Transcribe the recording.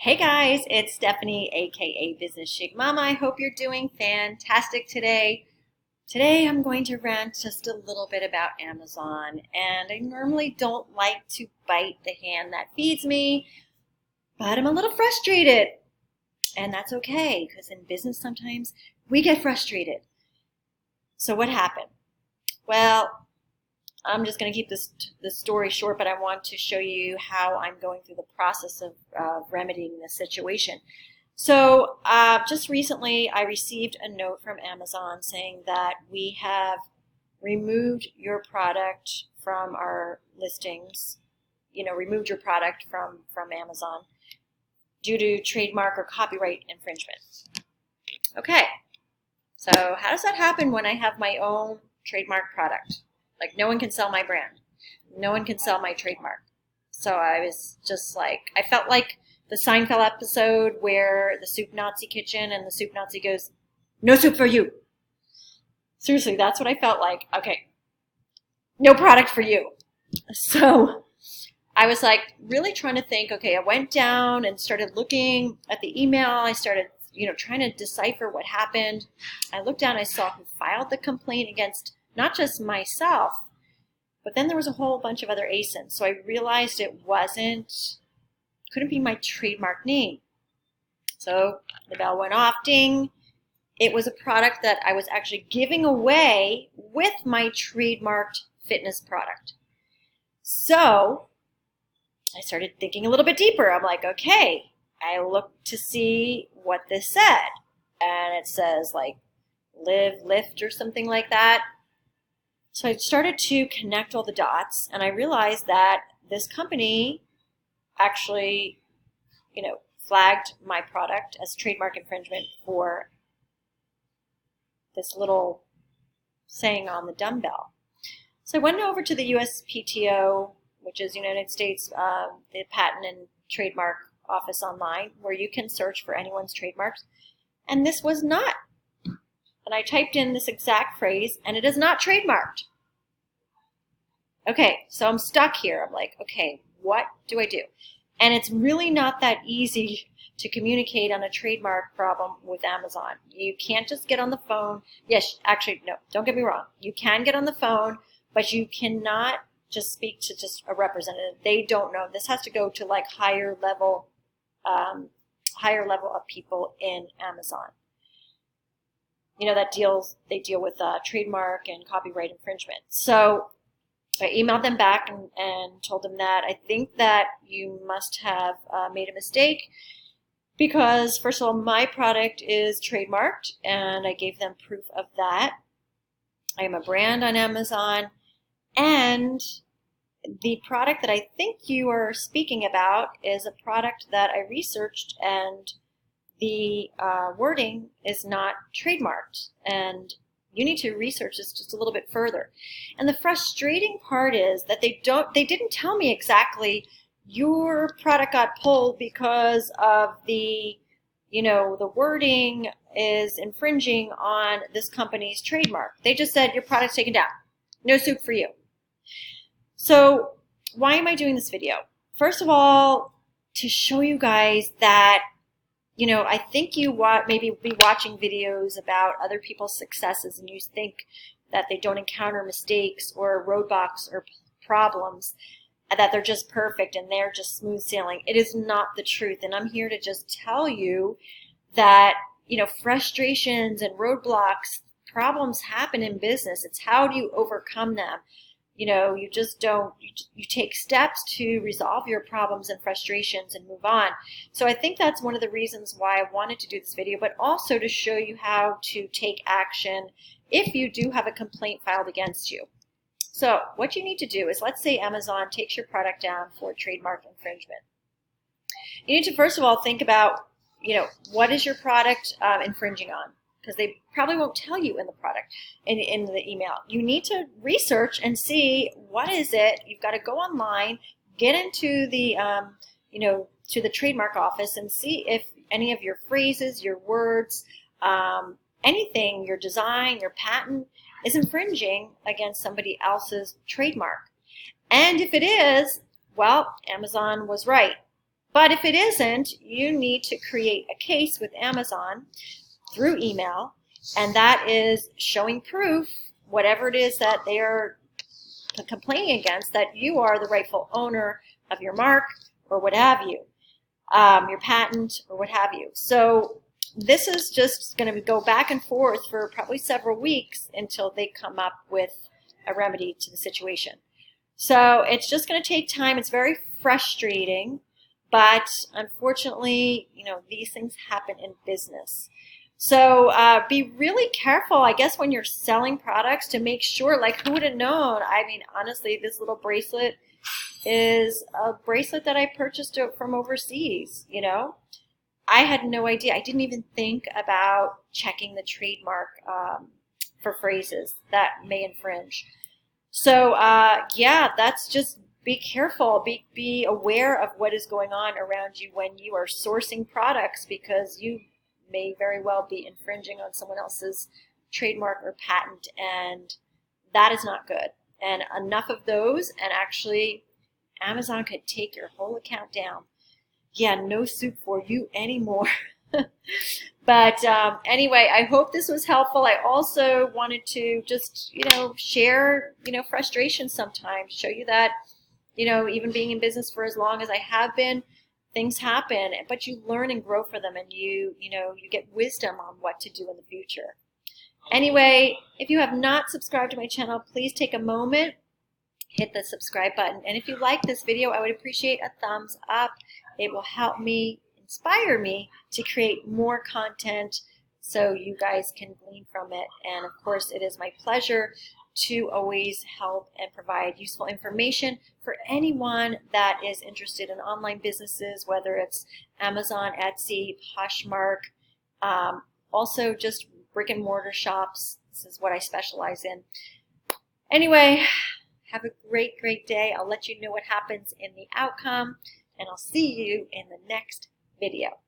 Hey guys, it's Stephanie, aka Business Chic Mama. I hope you're doing fantastic today. Today I'm going to rant just a little bit about Amazon, and I normally don't like to bite the hand that feeds me, but I'm a little frustrated, and that's okay because in business sometimes we get frustrated. So what happened? Well, I'm just going to keep this story short, but I want to show you how I'm going through the process of remedying this situation. So just recently, I received a note from Amazon saying that we have removed your product from our listings, removed your product from Amazon due to trademark or copyright infringement. Okay, so how does that happen when I have my own trademark product? Like, no one can sell my brand. No one can sell my trademark. So I was just like, I felt like the Seinfeld episode where the soup Nazi kitchen and the soup Nazi goes, "No soup for you." Seriously, that's what I felt like. Okay, no product for you. So I was like really trying to think, okay, I went down and started looking at the email. I started, trying to decipher what happened. I looked down, I saw who filed the complaint against not just myself, but then there was a whole bunch of other ASINs. So I realized it couldn't be my trademark name. So the bell went off, ding. It was a product that I was actually giving away with my trademarked fitness product. So I started thinking a little bit deeper. I'm like, okay, I looked to see what this said. And it says like live, lift or something like that. So I started to connect all the dots, and I realized that this company actually, flagged my product as trademark infringement for this little saying on the dumbbell. So I went over to the USPTO, which is United States, the Patent and Trademark Office online, where you can search for anyone's trademarks, and this was not. And I typed in this exact phrase, and it is not trademarked. Okay, so I'm stuck here. I'm like, okay, what do I do? And it's really not that easy to communicate on a trademark problem with Amazon. You can't just get on the phone. Yes, actually, no, don't get me wrong. You can get on the phone, but you cannot just speak to just a representative. They don't know. This has to go to like higher level of people in Amazon. They deal with trademark and copyright infringement. So I emailed them back and told them that I think that you must have made a mistake because, first of all, my product is trademarked, and I gave them proof of that. I am a brand on Amazon, and the product that I think you are speaking about is a product that I researched, and the wording is not trademarked, and you need to research this just a little bit further. And the frustrating part is that they didn't tell me exactly your product got pulled because of the wording is infringing on this company's trademark. They just said your product's taken down. No soup for you. So why am I doing this video? First of all, to show you guys that I think you maybe be watching videos about other people's successes and you think that they don't encounter mistakes or roadblocks or problems, that they're just perfect and they're just smooth sailing. It is not the truth. And I'm here to just tell you that, frustrations and roadblocks, problems happen in business. It's how do you overcome them? You just don't, you take steps to resolve your problems and frustrations and move on. So I think that's one of the reasons why I wanted to do this video, but also to show you how to take action if you do have a complaint filed against you. So what you need to do is, let's say Amazon takes your product down for trademark infringement. You need to first of all think about, what is your product infringing on? Because they probably won't tell you in the product, in the email. You need to research and see what is it. You've got to go online, get into the, to the trademark office and see if any of your phrases, your words, anything, your design, your patent is infringing against somebody else's trademark. And if it is, well, Amazon was right. But if it isn't, you need to create a case with Amazon through email, and that is showing proof, whatever it is that they are complaining against, that you are the rightful owner of your mark or what have you, your patent or what have you. So this is just going to go back and forth for probably several weeks until they come up with a remedy to the situation. So it's just going to take time. It's very frustrating, but unfortunately, these things happen in business. So be really careful, I guess, when you're selling products to make sure, like, who would have known? I mean, honestly, this little bracelet is a bracelet that I purchased from overseas, I had no idea. I didn't even think about checking the trademark for phrases that may infringe. So, yeah, that's just be careful. Be aware of what is going on around you when you are sourcing products, because you may very well be infringing on someone else's trademark or patent, and that is not good. And enough of those, and actually Amazon could take your whole account down. Yeah, no soup for you anymore. But anyway, I hope this was helpful. I also wanted to just, share, frustration sometimes, show you that, even being in business for as long as I have been, things happen, but you learn and grow for them, and you get wisdom on what to do in the future. Anyway, if you have not subscribed to my channel, please take a moment, hit the subscribe button. And if you like this video, I would appreciate a thumbs up. It will help me, inspire me to create more content so you guys can glean from it. And of course, it is my pleasure to always help and provide useful information for anyone that is interested in online businesses, whether it's Amazon, Etsy, Poshmark, also just brick and mortar shops. This is what I specialize in. Anyway, have a great, great day. I'll let you know what happens in the outcome, and I'll see you in the next video.